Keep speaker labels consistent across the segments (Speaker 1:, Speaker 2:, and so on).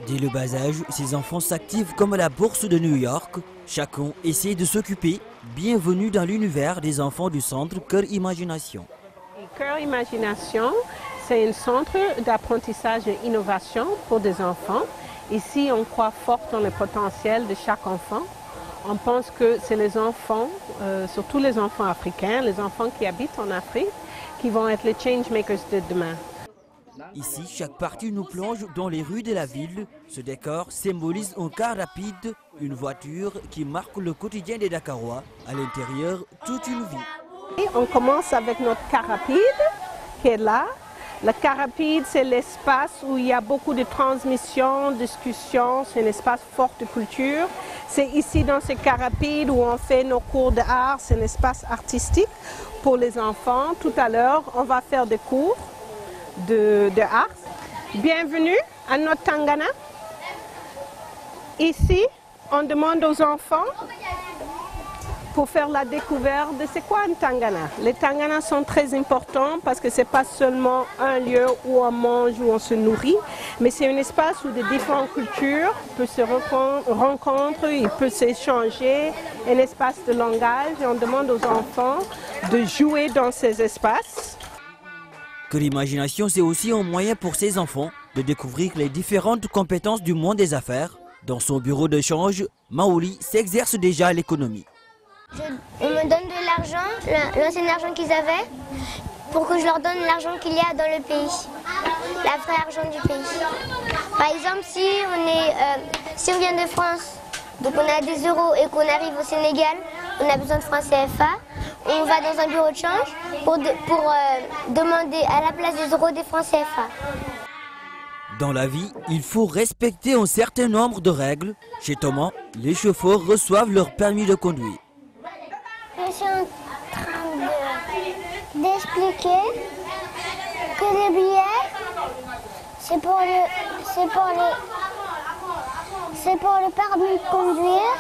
Speaker 1: Dès le bas âge, ces enfants s'activent comme à la bourse de New York. Chacun essaie de s'occuper. Bienvenue dans l'univers des enfants du centre Cœur Imagination.
Speaker 2: Cœur Imagination, c'est un centre d'apprentissage et d'innovation pour des enfants. Ici, on croit fort dans le potentiel de chaque enfant. On pense que c'est les enfants, surtout les enfants africains, les enfants qui habitent en Afrique, qui vont être les changemakers de demain.
Speaker 1: Ici, chaque partie nous plonge dans les rues de la ville. Ce décor symbolise un car rapide, une voiture qui marque le quotidien des Dakarois. À l'intérieur, toute une vie.
Speaker 2: Et on commence avec notre car rapide qui est là. Le car rapide, c'est l'espace où il y a beaucoup de transmissions, discussions, c'est un espace fort de culture. C'est ici dans ce car rapide où on fait nos cours d'art, c'est un espace artistique pour les enfants. Tout à l'heure, on va faire des cours de art. Bienvenue à notre Tangana. Ici, on demande aux enfants pour faire la découverte de c'est quoi un Tangana. Les Tanganas sont très importants parce que ce n'est pas seulement un lieu où on mange, où on se nourrit, mais c'est un espace où des différentes cultures peuvent se rencontrer, ils peuvent s'échanger, un espace de langage. Et on demande aux enfants de jouer dans ces espaces.
Speaker 1: Que l'imagination, c'est aussi un moyen pour ces enfants de découvrir les différentes compétences du monde des affaires. Dans son bureau de change, Maouli s'exerce déjà à l'économie.
Speaker 3: On me donne de l'argent, l'ancien argent qu'ils avaient, pour que je leur donne l'argent qu'il y a dans le pays, la vraie argent du pays. Par exemple, si on vient de France, donc on a des euros et qu'on arrive au Sénégal, on a besoin de francs CFA, on va dans un bureau de change pour demander à la place des euros des francs CFA.
Speaker 1: Dans la vie, il faut respecter un certain nombre de règles. Chez Thomas, les chauffeurs reçoivent leur permis de conduire.
Speaker 3: Je suis en train d'expliquer que les billets, c'est pour le permis de conduire.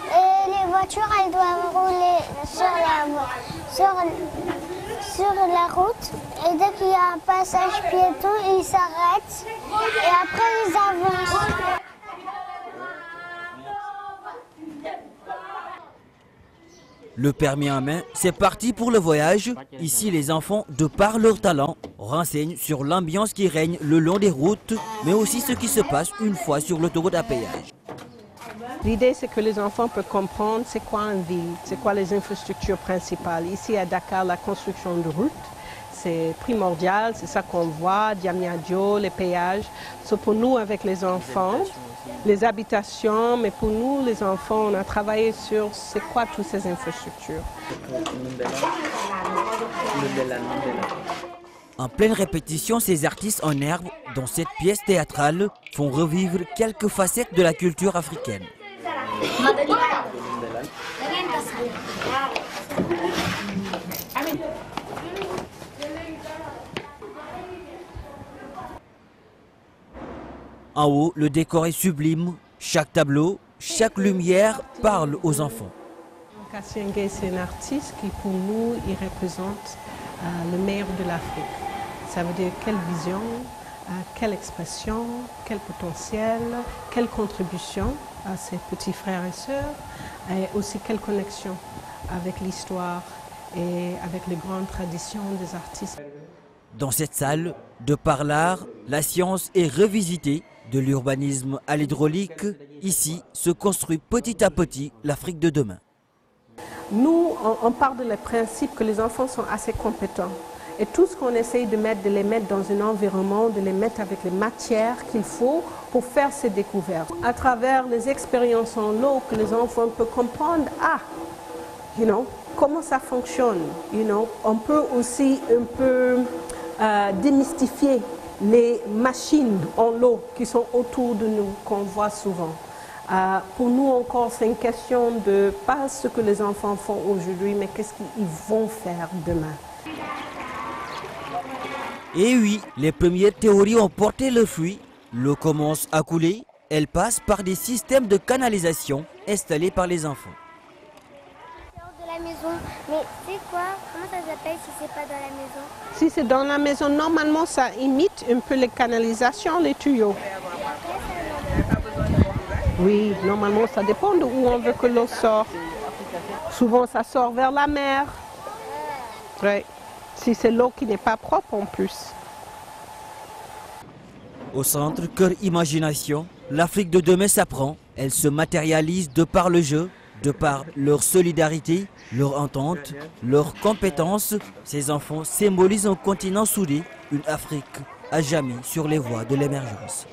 Speaker 3: Et les voitures, elles doivent rouler sur la route. Et dès qu'il y a un passage piéton, ils s'arrêtent. Et après, ils avancent.
Speaker 1: Le permis en main, c'est parti pour le voyage. Ici, les enfants, de par leur talent, renseignent sur l'ambiance qui règne le long des routes, mais aussi ce qui se passe une fois sur l'autoroute à péage.
Speaker 2: L'idée, c'est que les enfants peuvent comprendre c'est quoi une ville, c'est quoi les infrastructures principales. Ici à Dakar, la construction de routes, c'est primordial, c'est ça qu'on voit, Diamniadio, les péages. C'est pour nous, avec les enfants, les habitations, mais pour nous, les enfants, on a travaillé sur c'est quoi toutes ces infrastructures.
Speaker 1: En pleine répétition, ces artistes en herbe, dans cette pièce théâtrale, font revivre quelques facettes de la culture africaine. En haut, le décor est sublime. Chaque tableau, chaque lumière parle aux enfants.
Speaker 2: Kassiengue, c'est un artiste qui, pour nous, il représente le meilleur de l'Afrique. Ça veut dire quelle vision, quelle expression, quel potentiel, quelle contribution à ses petits frères et sœurs, et aussi quelle connexion avec l'histoire et avec les grandes traditions des artistes.
Speaker 1: Dans cette salle, de par l'art, la science est revisitée. De l'urbanisme à l'hydraulique, ici se construit petit à petit l'Afrique de demain.
Speaker 2: Nous, on part de le principe que les enfants sont assez compétents. Et tout ce qu'on essaye de les mettre dans un environnement, de les mettre avec les matières qu'il faut pour faire ces découvertes. À travers les expériences en l'eau, que les enfants peuvent comprendre, comment ça fonctionne. On peut aussi un peu démystifier les machines en l'eau qui sont autour de nous, qu'on voit souvent. Pour nous encore, c'est une question de pas ce que les enfants font aujourd'hui, mais qu'est-ce qu'ils vont faire demain.
Speaker 1: Et oui, les premières théories ont porté le fruit. L'eau commence à couler, elle passe par des systèmes de canalisation installés par les enfants.
Speaker 3: De la maison. Mais c'est quoi? Comment ça s'appelle si c'est pas dans la maison?
Speaker 2: Si c'est dans la maison, normalement ça imite un peu les canalisations, les tuyaux. Oui, normalement ça dépend de où on veut que l'eau sorte. Souvent ça sort vers la mer. Oui. Si c'est l'eau qui n'est pas propre en plus.
Speaker 1: Au centre Cœur Imagination, l'Afrique de demain s'apprend. Elle se matérialise de par le jeu, de par leur solidarité, leur entente, leurs compétences. Ces enfants symbolisent un continent soudé, une Afrique à jamais sur les voies de l'émergence.